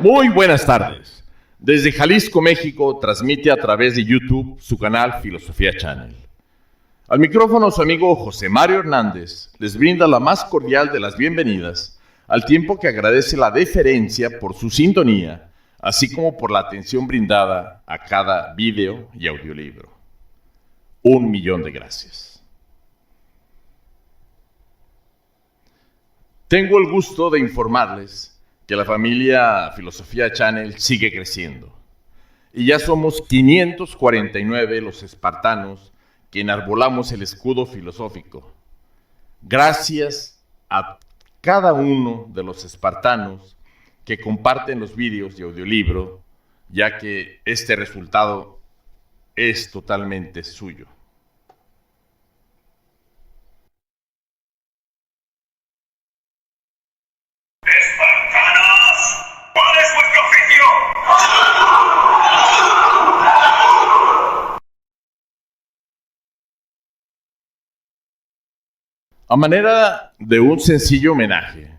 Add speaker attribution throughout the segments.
Speaker 1: Muy buenas tardes. Desde Jalisco, México, transmite a través de YouTube su canal Filosofía Channel. Al micrófono su amigo José Mario Hernández les brinda la más cordial de las bienvenidas, al tiempo que agradece la deferencia por su sintonía, así como por la atención brindada a cada video y audiolibro. 1.000.000 de gracias. Tengo el gusto de informarles que la familia Filosofía Channel sigue creciendo. Y ya somos 549 los espartanos que enarbolamos el escudo filosófico. Gracias a cada uno de los espartanos que comparten los vídeos y audiolibro, ya que este resultado es totalmente suyo. A manera de un sencillo homenaje,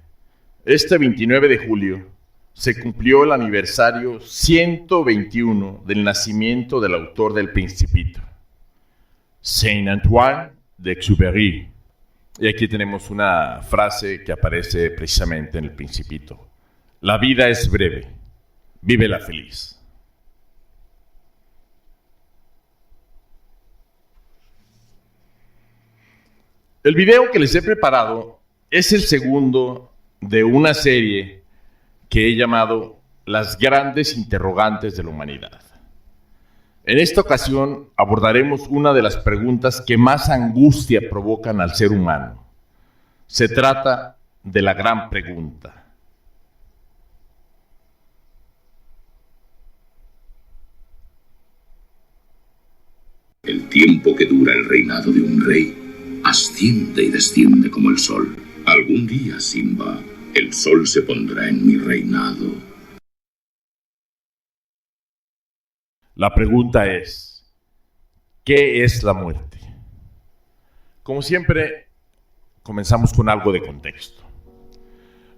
Speaker 1: este 29 de julio se cumplió el aniversario 121 del nacimiento del autor del Principito, Saint Antoine de Exupéry. Y aquí tenemos una frase que aparece precisamente en el Principito: la vida es breve, vívela feliz. El video que les he preparado es el segundo de una serie que he llamado Las grandes interrogantes de la humanidad. En esta ocasión abordaremos una de las preguntas que más angustia provocan al ser humano. Se trata de la gran pregunta.
Speaker 2: El tiempo que dura el reinado de un rey asciende y desciende como el sol. Algún día, Simba, el sol se pondrá en mi reinado.
Speaker 1: La pregunta es, ¿qué es la muerte? Como siempre, comenzamos con algo de contexto.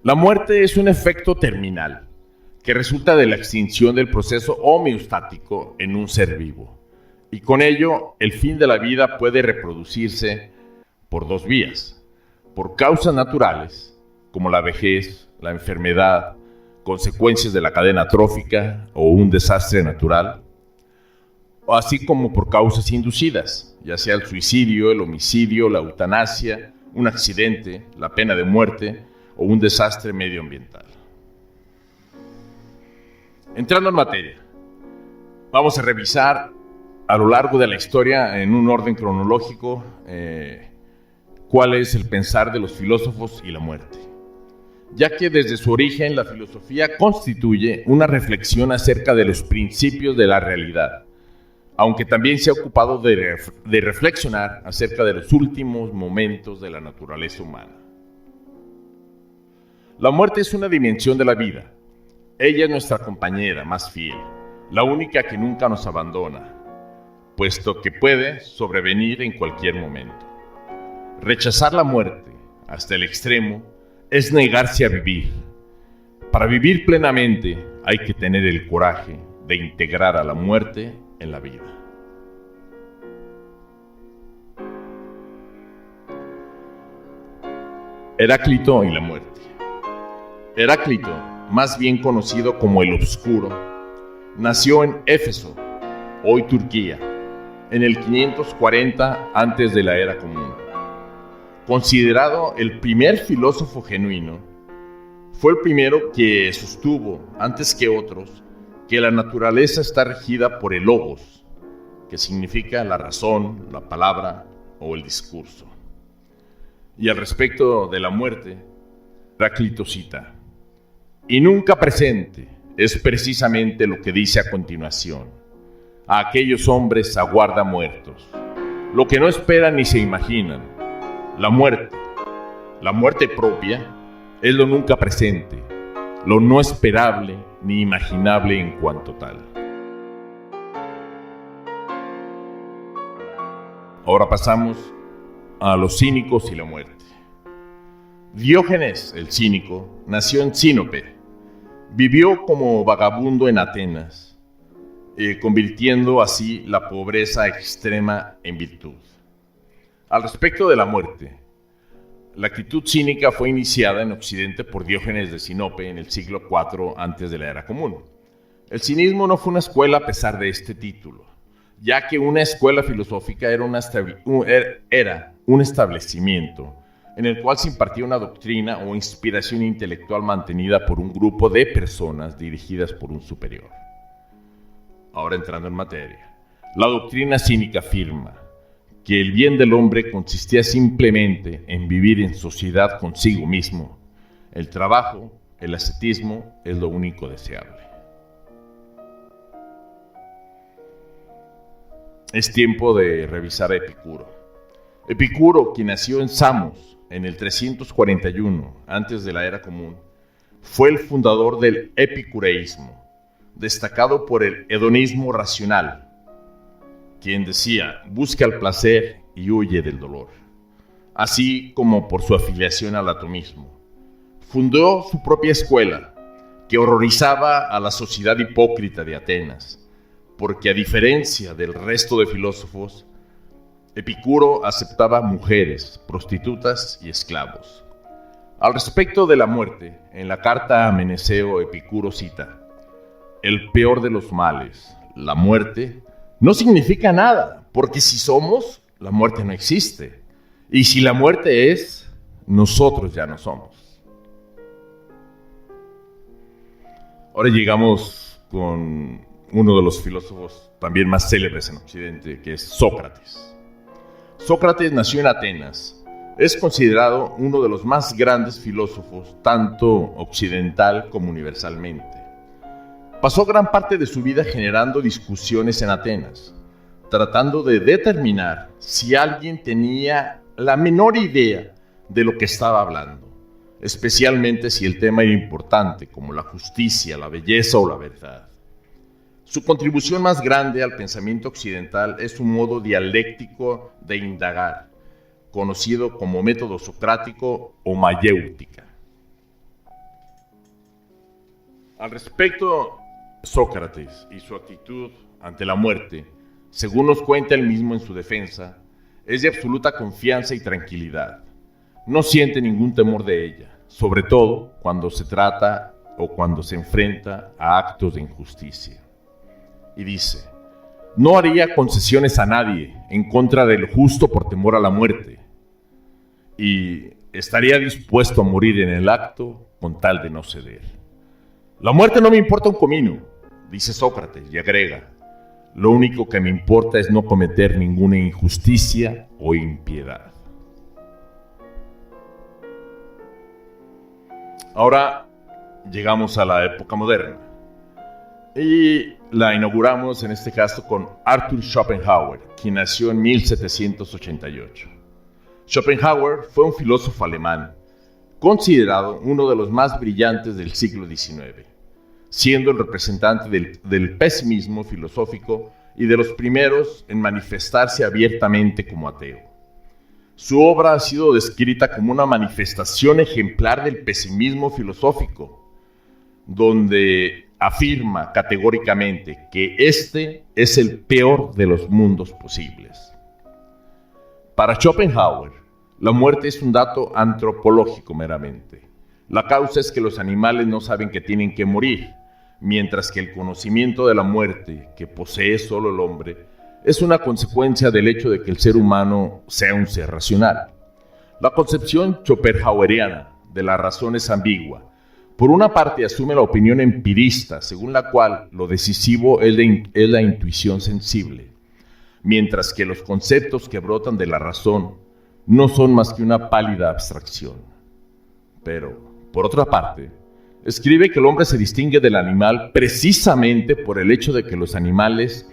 Speaker 1: La muerte es un efecto terminal que resulta de la extinción del proceso homeostático en un ser vivo. Y con ello, el fin de la vida puede reproducirse por dos vías: por causas naturales, como la vejez, la enfermedad, consecuencias de la cadena trófica o un desastre natural, o así como por causas inducidas, ya sea el suicidio, el homicidio, la eutanasia, un accidente, la pena de muerte o un desastre medioambiental. Entrando en materia, vamos a revisar a lo largo de la historia, en un orden cronológico, cuál es el pensar de los filósofos y la muerte, ya que desde su origen la filosofía constituye una reflexión acerca de los principios de la realidad, aunque también se ha ocupado de reflexionar acerca de los últimos momentos de la naturaleza humana. La muerte es una dimensión de la vida. Ella es nuestra compañera más fiel, la única que nunca nos abandona, puesto que puede sobrevenir en cualquier momento. Rechazar la muerte hasta el extremo es negarse a vivir. Para vivir plenamente hay que tener el coraje de integrar a la muerte en la vida. Heráclito y la muerte. Heráclito, más bien conocido como el Obscuro, nació en Éfeso, hoy Turquía, en el 540 antes de la Era Común. Considerado el primer filósofo genuino, fue el primero que sostuvo, antes que otros, que la naturaleza está regida por el logos, que significa la razón, la palabra o el discurso. Y al respecto de la muerte, Heráclito cita: y nunca presente es precisamente lo que dice a continuación: a aquellos hombres aguarda muertos, lo que no esperan ni se imaginan. La muerte propia, es lo nunca presente, lo no esperable ni imaginable en cuanto tal. Ahora pasamos a los cínicos y la muerte. Diógenes, el cínico, nació en Sinope, Vivió como vagabundo en Atenas, convirtiendo así la pobreza extrema en virtud. Al respecto de la muerte, la actitud cínica fue iniciada en Occidente por Diógenes de Sinope en el siglo IV antes de la era común. El cinismo no fue una escuela a pesar de este título, ya que una escuela filosófica era un establecimiento en el cual se impartía una doctrina o inspiración intelectual mantenida por un grupo de personas dirigidas por un superior. Ahora entrando en materia, la doctrina cínica afirma que el bien del hombre consistía simplemente en vivir en sociedad consigo mismo. El trabajo, el ascetismo, es lo único deseable. Es tiempo de revisar a Epicuro. Epicuro, quien nació en Samos en el 341 antes de la era común, fue el fundador del epicureísmo, destacado por el hedonismo racional, quien decía, busca el placer y huye del dolor, así como por su afiliación al atomismo. Fundó su propia escuela, que horrorizaba a la sociedad hipócrita de Atenas, porque a diferencia del resto de filósofos, Epicuro aceptaba mujeres, prostitutas y esclavos. Al respecto de la muerte, en la carta a Meneceo, Epicuro cita, el peor de los males, la muerte, no significa nada, porque si somos, la muerte no existe. Y si la muerte es, nosotros ya no somos. Ahora llegamos con uno de los filósofos también más célebres en Occidente, que es Sócrates. Sócrates nació en Atenas. Es considerado uno de los más grandes filósofos, tanto occidental como universalmente. Pasó gran parte de su vida generando discusiones en Atenas, tratando de determinar si alguien tenía la menor idea de lo que estaba hablando, especialmente si el tema era importante, como la justicia, la belleza o la verdad. Su contribución más grande al pensamiento occidental es su modo dialéctico de indagar, conocido como método socrático o mayéutica. Al respecto, Sócrates y su actitud ante la muerte, según nos cuenta él mismo en su defensa, es de absoluta confianza y tranquilidad. No siente ningún temor de ella, sobre todo cuando se trata o cuando se enfrenta a actos de injusticia. Y dice, no haría concesiones a nadie en contra del justo por temor a la muerte, y estaría dispuesto a morir en el acto con tal de no ceder. La muerte no me importa un comino, dice Sócrates, y agrega, lo único que me importa es no cometer ninguna injusticia o impiedad. Ahora llegamos a la época moderna y la inauguramos en este caso con Arthur Schopenhauer, quien nació en 1788. Schopenhauer fue un filósofo alemán, considerado uno de los más brillantes del siglo XIX, siendo el representante del pesimismo filosófico y de los primeros en manifestarse abiertamente como ateo. Su obra ha sido descrita como una manifestación ejemplar del pesimismo filosófico, donde afirma categóricamente que este es el peor de los mundos posibles. Para Schopenhauer, la muerte es un dato antropológico meramente. La causa es que los animales no saben que tienen que morir, mientras que el conocimiento de la muerte que posee solo el hombre es una consecuencia del hecho de que el ser humano sea un ser racional. La concepción schopenhaueriana de la razón es ambigua. Por una parte asume la opinión empirista, según la cual lo decisivo es la intuición sensible, mientras que los conceptos que brotan de la razón no son más que una pálida abstracción. Pero, por otra parte, escribe que el hombre se distingue del animal precisamente por el hecho de que los animales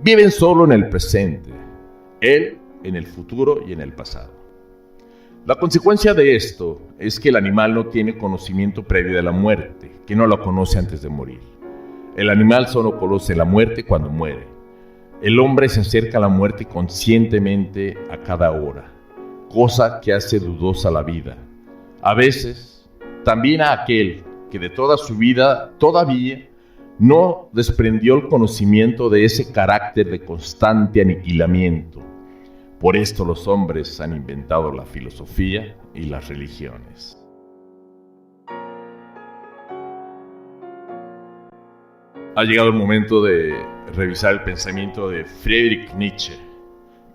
Speaker 1: viven solo en el presente, él en el futuro y en el pasado. La consecuencia de esto es que el animal no tiene conocimiento previo de la muerte, que no lo conoce antes de morir. El animal solo conoce la muerte cuando muere. El hombre se acerca a la muerte conscientemente a cada hora, cosa que hace dudosa la vida. A veces, también a aquel que de toda su vida todavía no desprendió el conocimiento de ese carácter de constante aniquilamiento. Por esto los hombres han inventado la filosofía y las religiones. Ha llegado el momento de revisar el pensamiento de Friedrich Nietzsche,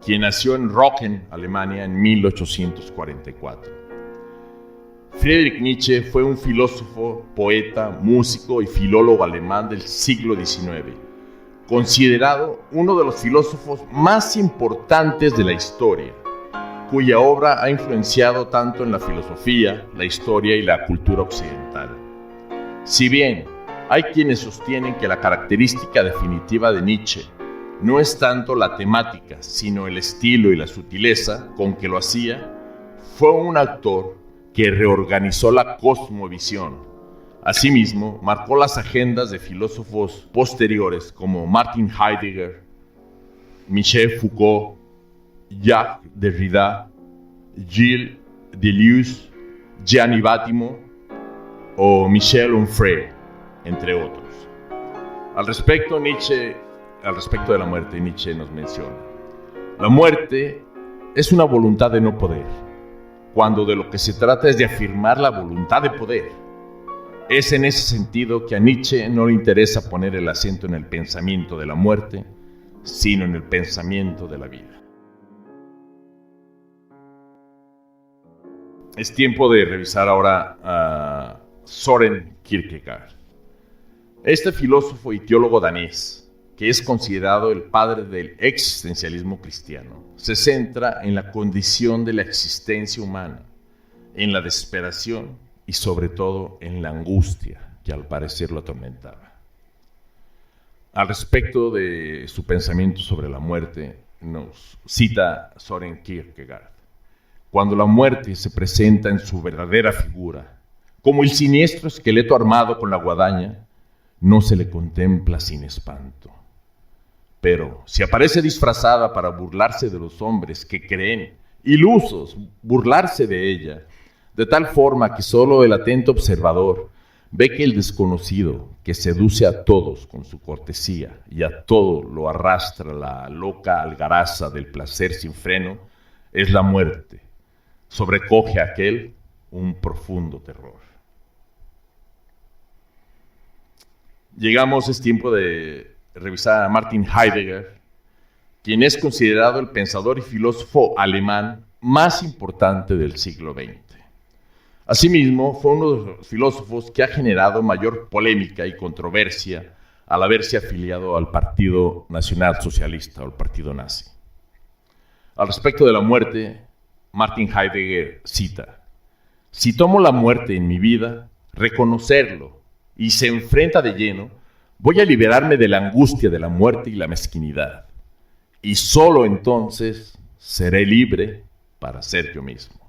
Speaker 1: quien nació en Röcken, Alemania, en 1844. Friedrich Nietzsche fue un filósofo, poeta, músico y filólogo alemán del siglo XIX, considerado uno de los filósofos más importantes de la historia, cuya obra ha influenciado tanto en la filosofía, la historia y la cultura occidental. Si bien hay quienes sostienen que la característica definitiva de Nietzsche no es tanto la temática, sino el estilo y la sutileza con que lo hacía, fue un autor que reorganizó la cosmovisión. Asimismo, marcó las agendas de filósofos posteriores como Martin Heidegger, Michel Foucault, Jacques Derrida, Gilles Deleuze, Gianni Battimo o Michel Onfray, entre otros. Al respecto de la muerte, Nietzsche nos menciona: la muerte es una voluntad de no poder, cuando de lo que se trata es de afirmar la voluntad de poder. Es en ese sentido que a Nietzsche no le interesa poner el acento en el pensamiento de la muerte, sino en el pensamiento de la vida. Es tiempo de revisar ahora a Søren Kierkegaard. Este filósofo y teólogo danés, que es considerado el padre del existencialismo cristiano, se centra en la condición de la existencia humana, en la desesperación y sobre todo en la angustia que al parecer lo atormentaba. Al respecto de su pensamiento sobre la muerte, nos cita Søren Kierkegaard: cuando la muerte se presenta en su verdadera figura, como el siniestro esqueleto armado con la guadaña, no se le contempla sin espanto. Pero si aparece disfrazada para burlarse de los hombres que creen, ilusos, burlarse de ella, de tal forma que solo el atento observador ve que el desconocido, que seduce a todos con su cortesía y a todo lo arrastra la loca algaraza del placer sin freno, es la muerte, sobrecoge a aquel un profundo terror. Es tiempo de revisar a Martin Heidegger, quien es considerado el pensador y filósofo alemán más importante del siglo XX. Asimismo, fue uno de los filósofos que ha generado mayor polémica y controversia al haberse afiliado al Partido Nacional Socialista o al Partido Nazi. Al respecto de la muerte, Martin Heidegger cita: si tomo la muerte en mi vida, reconocerlo y se enfrenta de lleno, voy a liberarme de la angustia de la muerte y la mezquinidad, y solo entonces seré libre para ser yo mismo.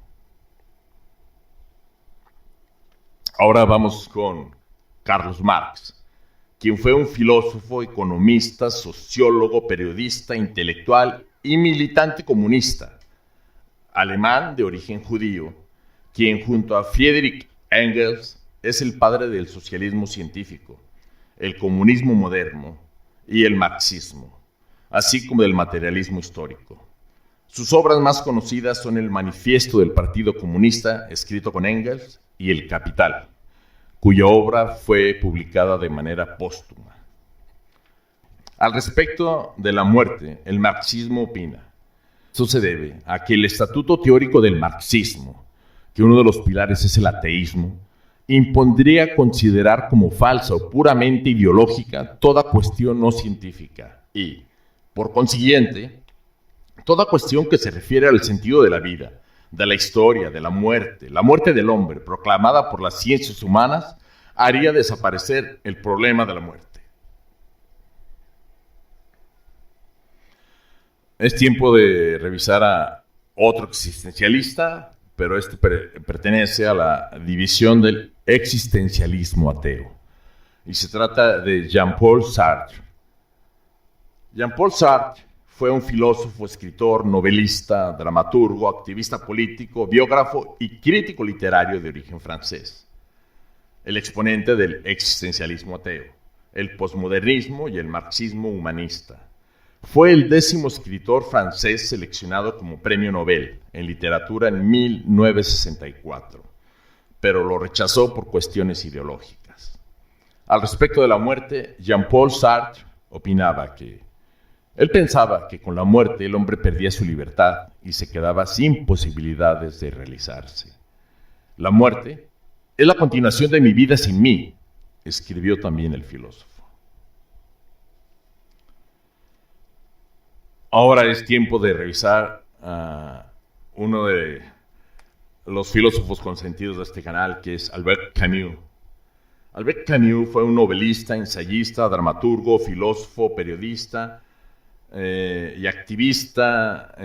Speaker 1: Ahora vamos con Carlos Marx, quien fue un filósofo, economista, sociólogo, periodista, intelectual y militante comunista, alemán de origen judío, quien junto a Friedrich Engels es el padre del socialismo científico, el comunismo moderno y el marxismo, así como del materialismo histórico. Sus obras más conocidas son el Manifiesto del Partido Comunista, escrito con Engels, y El Capital, cuya obra fue publicada de manera póstuma. Al respecto de la muerte, el marxismo opina: esto se debe a que el estatuto teórico del marxismo, que uno de los pilares es el ateísmo, impondría considerar como falsa o puramente ideológica toda cuestión no científica y, por consiguiente, toda cuestión que se refiere al sentido de la vida, de la historia, de la muerte del hombre, proclamada por las ciencias humanas, haría desaparecer el problema de la muerte. Es tiempo de revisar a otro existencialista, pero este pertenece a la división del existencialismo ateo, y se trata de Jean-Paul Sartre. Jean-Paul Sartre fue un filósofo, escritor, novelista, dramaturgo, activista político, biógrafo y crítico literario de origen francés. el exponente del existencialismo ateo, el posmodernismo y el marxismo humanista. Fue el 10º escritor francés seleccionado como premio Nobel en literatura en 1964, pero lo rechazó por cuestiones ideológicas. Al respecto de la muerte, Jean-Paul Sartre opinaba que él pensaba que con la muerte el hombre perdía su libertad y se quedaba sin posibilidades de realizarse. La muerte es la continuación de mi vida sin mí, escribió también el filósofo. Ahora es tiempo de revisar a uno de los filósofos consentidos de este canal, que es Albert Camus. Albert Camus fue un novelista, ensayista, dramaturgo, filósofo, periodista y activista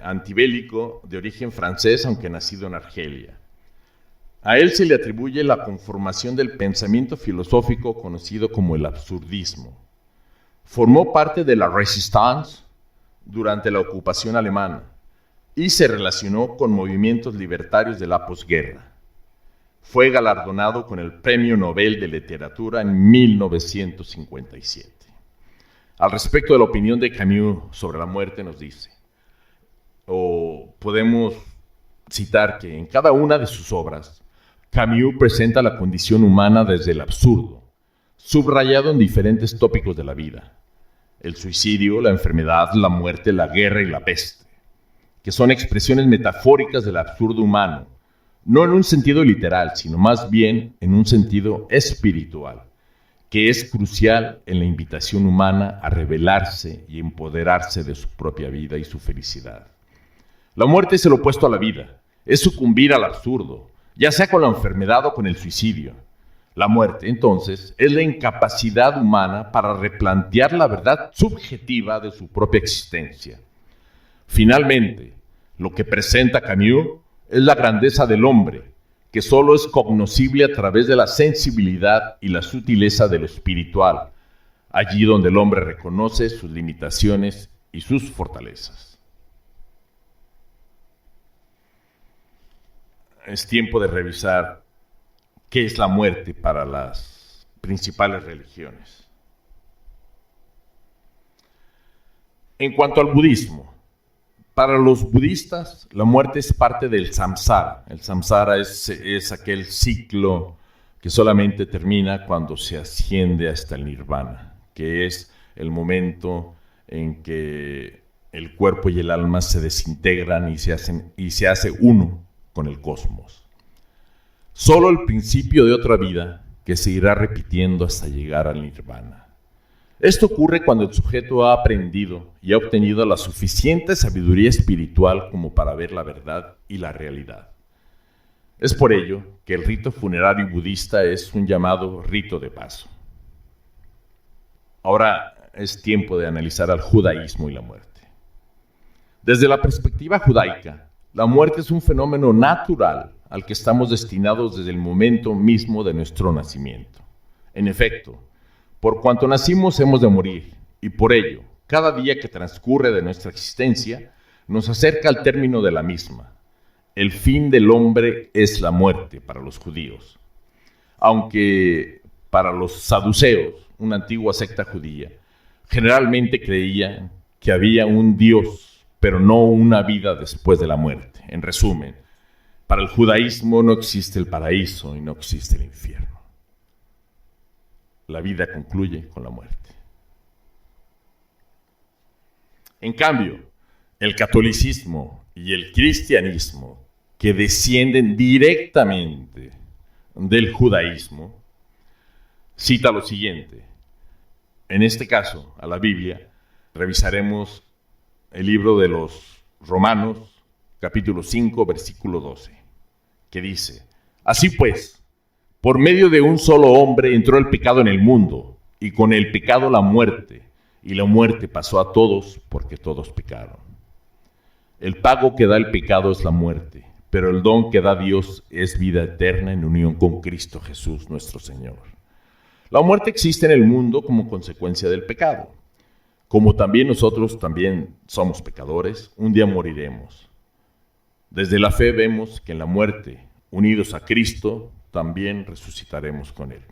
Speaker 1: antibélico de origen francés, aunque nacido en Argelia. A él se le atribuye la conformación del pensamiento filosófico conocido como el absurdismo. Formó parte de la Resistance durante la ocupación alemana y se relacionó con movimientos libertarios de la posguerra. Fue galardonado con el Premio Nobel de Literatura en 1957. Al respecto de la opinión de Camus sobre la muerte nos dice, o podemos citar que en cada una de sus obras, Camus presenta la condición humana desde el absurdo, subrayado en diferentes tópicos de la vida. El suicidio, la enfermedad, la muerte, la guerra y la peste, que son expresiones metafóricas del absurdo humano, no en un sentido literal, sino más bien en un sentido espiritual, que es crucial en la invitación humana a revelarse y empoderarse de su propia vida y su felicidad. La muerte es el opuesto a la vida, es sucumbir al absurdo, ya sea con la enfermedad o con el suicidio. La muerte, entonces, es la incapacidad humana para replantear la verdad subjetiva de su propia existencia. Finalmente, lo que presenta Camus es la grandeza del hombre, que solo es cognoscible a través de la sensibilidad y la sutileza de lo espiritual, allí donde el hombre reconoce sus limitaciones y sus fortalezas. Es tiempo de revisar qué es la muerte para las principales religiones. En cuanto al budismo, para los budistas la muerte es parte del samsara. El samsara es aquel ciclo que solamente termina cuando se asciende hasta el nirvana, que es el momento en que el cuerpo y el alma se desintegran y se hace uno con el cosmos. Solo el principio de otra vida que se irá repitiendo hasta llegar al nirvana. Esto ocurre cuando el sujeto ha aprendido y ha obtenido la suficiente sabiduría espiritual como para ver la verdad y la realidad. Es por ello que el rito funerario budista es un llamado rito de paso. Ahora es tiempo de analizar al judaísmo y la muerte. Desde la perspectiva judaica, la muerte es un fenómeno natural al que estamos destinados desde el momento mismo de nuestro nacimiento. En efecto, por cuanto nacimos hemos de morir, y por ello, cada día que transcurre de nuestra existencia nos acerca al término de la misma. El fin del hombre es la muerte para los judíos. Aunque para los saduceos, una antigua secta judía, generalmente creían que había un Dios, pero no una vida después de la muerte. En resumen, para el judaísmo no existe el paraíso y no existe el infierno. La vida concluye con la muerte. En cambio, el catolicismo y el cristianismo, que descienden directamente del judaísmo, cita lo siguiente. En este caso, a la Biblia, revisaremos el libro de los Romanos, capítulo 5, versículo 12, que dice: Así pues, por medio de un solo hombre entró el pecado en el mundo, y con el pecado la muerte, y la muerte pasó a todos porque todos pecaron. El pago que da el pecado es la muerte, pero el don que da Dios es vida eterna en unión con Cristo Jesús nuestro Señor. La muerte existe en el mundo como consecuencia del pecado. Como también nosotros también somos pecadores, un día moriremos. Desde la fe vemos que en la muerte, unidos a Cristo, también resucitaremos con Él.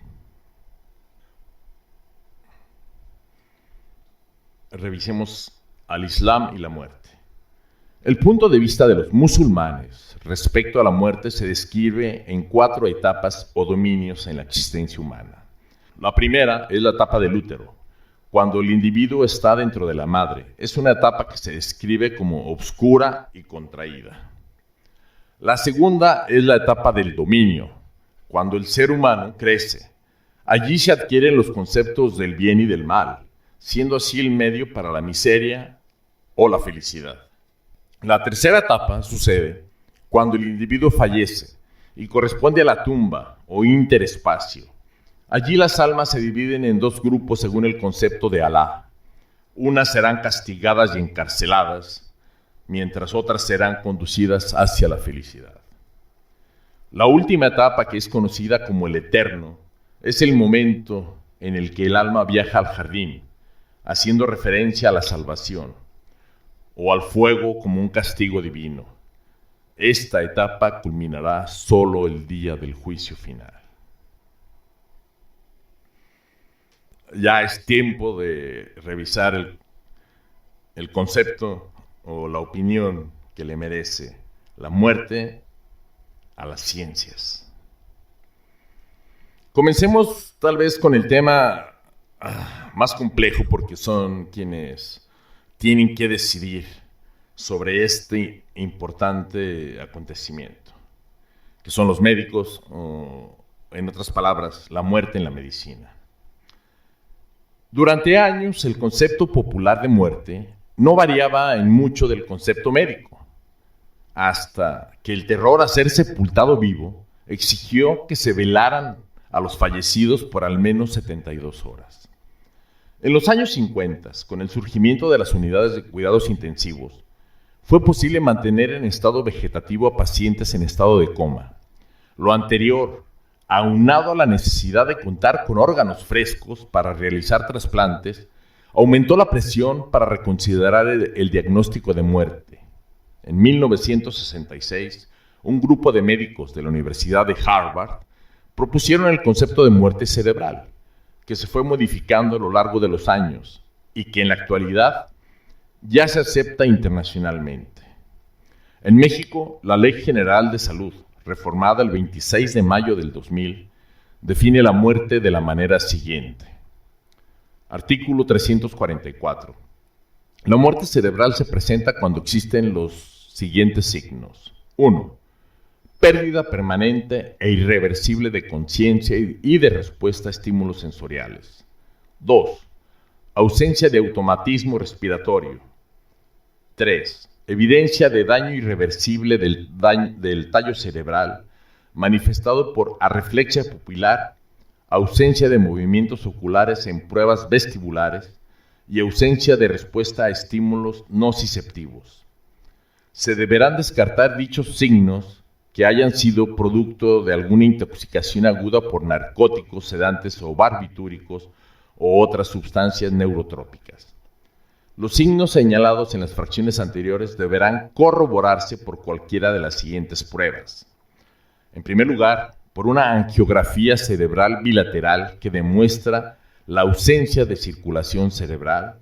Speaker 1: Revisemos al Islam y la muerte. El punto de vista de los musulmanes respecto a la muerte se describe en 4 etapas o dominios en la existencia humana. La primera es la etapa del útero, cuando el individuo está dentro de la madre. Es una etapa que se describe como obscura y contraída. La segunda es la etapa del dominio, cuando el ser humano crece. Allí se adquieren los conceptos del bien y del mal, siendo así el medio para la miseria o la felicidad. La tercera etapa sucede cuando el individuo fallece y corresponde a la tumba o interespacio. Allí las almas se dividen en 2 grupos según el concepto de Alá. Unas serán castigadas y encarceladas, mientras otras serán conducidas hacia la felicidad. La última etapa, que es conocida como el eterno, es el momento en el que el alma viaja al jardín, haciendo referencia a la salvación, o al fuego como un castigo divino. Esta etapa culminará solo el día del juicio final. Ya es tiempo de revisar el concepto o la opinión que le merece la muerte a las ciencias. Comencemos tal vez con el tema más complejo, porque son quienes tienen que decidir sobre este importante acontecimiento, que son los médicos, o en otras palabras, la muerte en la medicina. Durante años, el concepto popular de muerte no variaba en mucho del concepto médico, hasta que el terror a ser sepultado vivo exigió que se velaran a los fallecidos por al menos 72 horas. En los años 50, con el surgimiento de las unidades de cuidados intensivos, fue posible mantener en estado vegetativo a pacientes en estado de coma. Lo anterior, aunado a la necesidad de contar con órganos frescos para realizar trasplantes, aumentó la presión para reconsiderar el diagnóstico de muerte. En 1966, un grupo de médicos de la Universidad de Harvard propusieron el concepto de muerte cerebral, que se fue modificando a lo largo de los años y que en la actualidad ya se acepta internacionalmente. En México, la Ley General de Salud, reformada el 26 de mayo del 2000, define la muerte de la manera siguiente. Artículo 344. La muerte cerebral se presenta cuando existen los siguientes signos. 1. Pérdida permanente e irreversible de conciencia y de respuesta a estímulos sensoriales. 2. Ausencia de automatismo respiratorio. 3. Evidencia de daño irreversible del tallo cerebral, manifestado por arreflexia pupilar, ausencia de movimientos oculares en pruebas vestibulares y ausencia de respuesta a estímulos nociceptivos. Se deberán descartar dichos signos que hayan sido producto de alguna intoxicación aguda por narcóticos, sedantes o barbitúricos o otras sustancias neurotrópicas. Los signos señalados en las fracciones anteriores deberán corroborarse por cualquiera de las siguientes pruebas. En primer lugar, por una angiografía cerebral bilateral que demuestra la ausencia de circulación cerebral,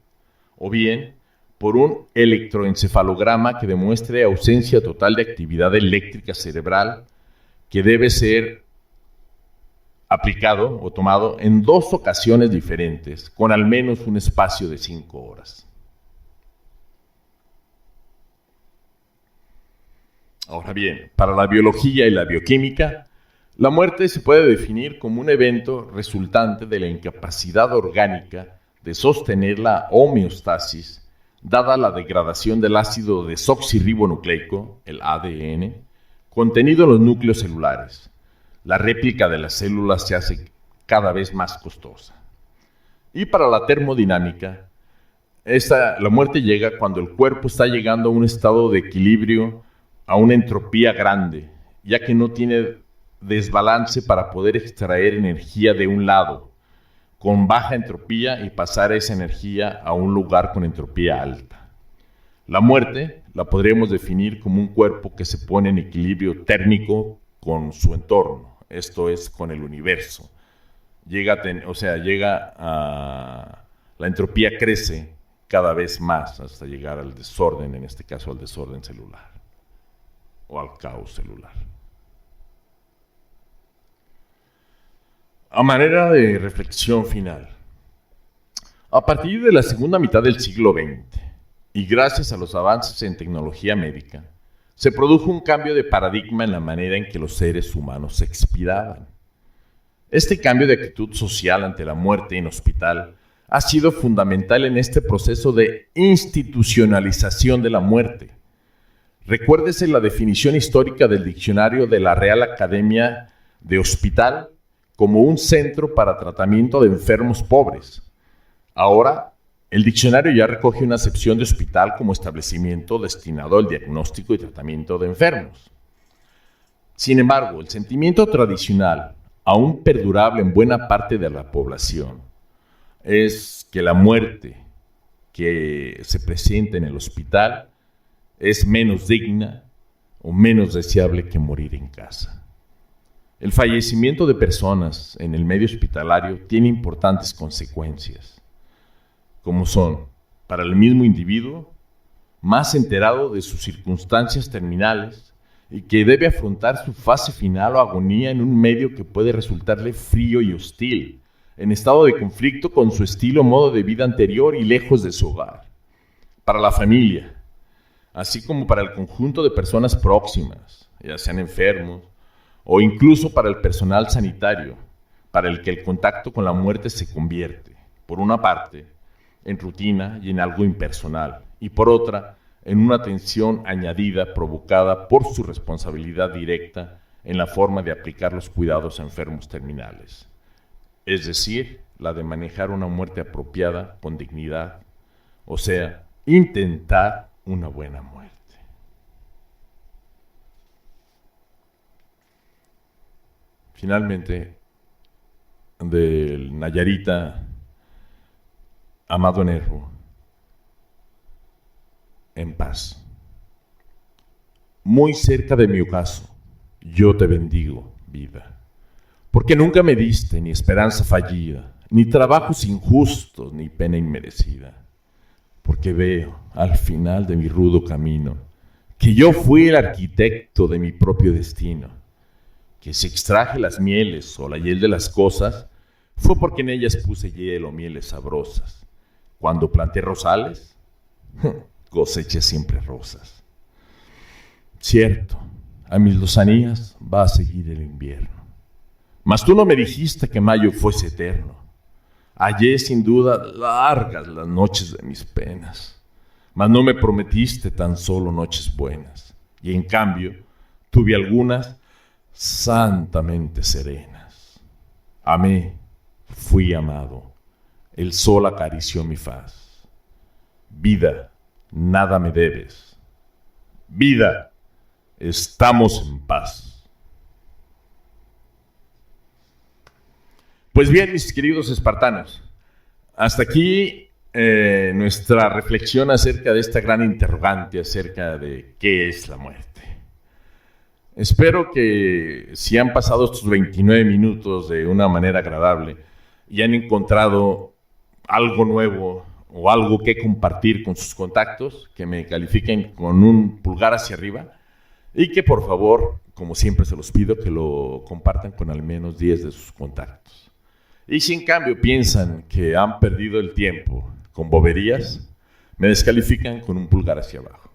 Speaker 1: o bien por un electroencefalograma que demuestre ausencia total de actividad eléctrica cerebral, que debe ser aplicado o tomado en 2 ocasiones diferentes, con al menos un espacio de 5 horas. Ahora bien, para la biología y la bioquímica, la muerte se puede definir como un evento resultante de la incapacidad orgánica de sostener la homeostasis, dada la degradación del ácido desoxirribonucleico, el ADN, contenido en los núcleos celulares. La réplica de las células se hace cada vez más costosa. Y para la termodinámica, la muerte llega cuando el cuerpo está llegando a un estado de equilibrio, a una entropía grande, ya que no tiene desbalance para poder extraer energía de un lado, con baja entropía, y pasar esa energía a un lugar con entropía alta. La muerte la podríamos definir como un cuerpo que se pone en equilibrio térmico con su entorno, esto es con el universo. La entropía crece cada vez más hasta llegar al desorden, en este caso al desorden celular o al caos celular. A manera de reflexión final, a partir de la segunda mitad del siglo XX y gracias a los avances en tecnología médica, se produjo un cambio de paradigma en la manera en que los seres humanos se expiraban. Este cambio de actitud social ante la muerte en hospital ha sido fundamental en este proceso de institucionalización de la muerte. Recuérdese la definición histórica del diccionario de la Real Academia de Hospital como un centro para tratamiento de enfermos pobres. Ahora, el diccionario ya recoge una acepción de hospital como establecimiento destinado al diagnóstico y tratamiento de enfermos. Sin embargo, el sentimiento tradicional, aún perdurable en buena parte de la población, es que la muerte que se presenta en el hospital es menos digna o menos deseable que morir en casa. El fallecimiento de personas en el medio hospitalario tiene importantes consecuencias, como son, para el mismo individuo, más enterado de sus circunstancias terminales y que debe afrontar su fase final o agonía en un medio que puede resultarle frío y hostil, en estado de conflicto con su estilo o modo de vida anterior y lejos de su hogar. Para la familia, así como para el conjunto de personas próximas, ya sean enfermos, o incluso para el personal sanitario, para el que el contacto con la muerte se convierte, por una parte, en rutina y en algo impersonal, y por otra, en una tensión añadida provocada por su responsabilidad directa en la forma de aplicar los cuidados a enfermos terminales. Es decir, la de manejar una muerte apropiada con dignidad, o sea, intentar una buena muerte. Finalmente, del Nayarita Amado Nervo, en paz. Muy cerca de mi ocaso, yo te bendigo, vida, porque nunca me diste ni esperanza fallida, ni trabajos injustos, ni pena inmerecida, porque veo al final de mi rudo camino que yo fui el arquitecto de mi propio destino, que si extraje las mieles o la hiel de las cosas, fue porque en ellas puse hiel o mieles sabrosas. Cuando planté rosales, coseché siempre rosas. Cierto, a mis lozanías va a seguir el invierno, mas tú no me dijiste que mayo fuese eterno. Hallé sin duda largas las noches de mis penas, mas no me prometiste tan solo noches buenas, y en cambio tuve algunas santamente serenas. Amé, fui amado, el sol acarició mi faz. Vida, nada me debes. Vida, estamos en paz. Pues bien, mis queridos espartanos, hasta aquí nuestra reflexión acerca de esta gran interrogante acerca de qué es la muerte. Espero que si han pasado estos 29 minutos de una manera agradable y han encontrado algo nuevo o algo que compartir con sus contactos, que me califiquen con un pulgar hacia arriba y que por favor, como siempre se los pido, que lo compartan con al menos 10 de sus contactos. Y si en cambio piensan que han perdido el tiempo con boberías, me descalifican con un pulgar hacia abajo.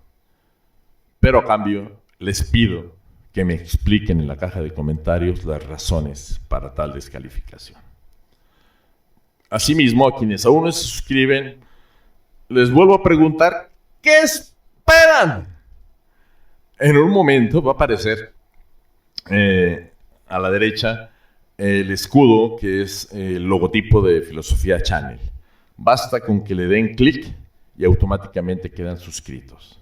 Speaker 1: Pero a cambio les pido que me expliquen en la caja de comentarios las razones para tal descalificación. Asimismo, a quienes aún no se suscriben, les vuelvo a preguntar, ¿qué esperan? En un momento va a aparecer a la derecha el escudo que es el logotipo de Filosofía Channel. Basta con que le den clic y automáticamente quedan suscritos.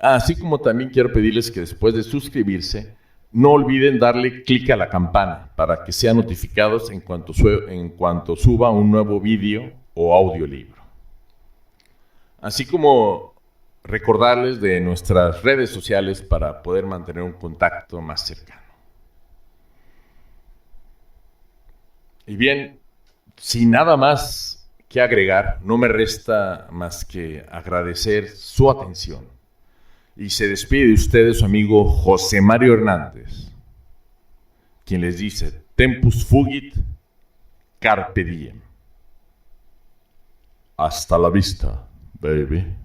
Speaker 1: Así como también quiero pedirles que después de suscribirse, no olviden darle clic a la campana para que sean notificados en cuanto suba un nuevo vídeo o audiolibro. Así como recordarles de nuestras redes sociales para poder mantener un contacto más cercano. Y bien, sin nada más que agregar, no me resta más que agradecer su atención. Y se despide de ustedes su amigo José Mario Hernández, quien les dice: Tempus fugit, carpe diem. Hasta la vista, baby.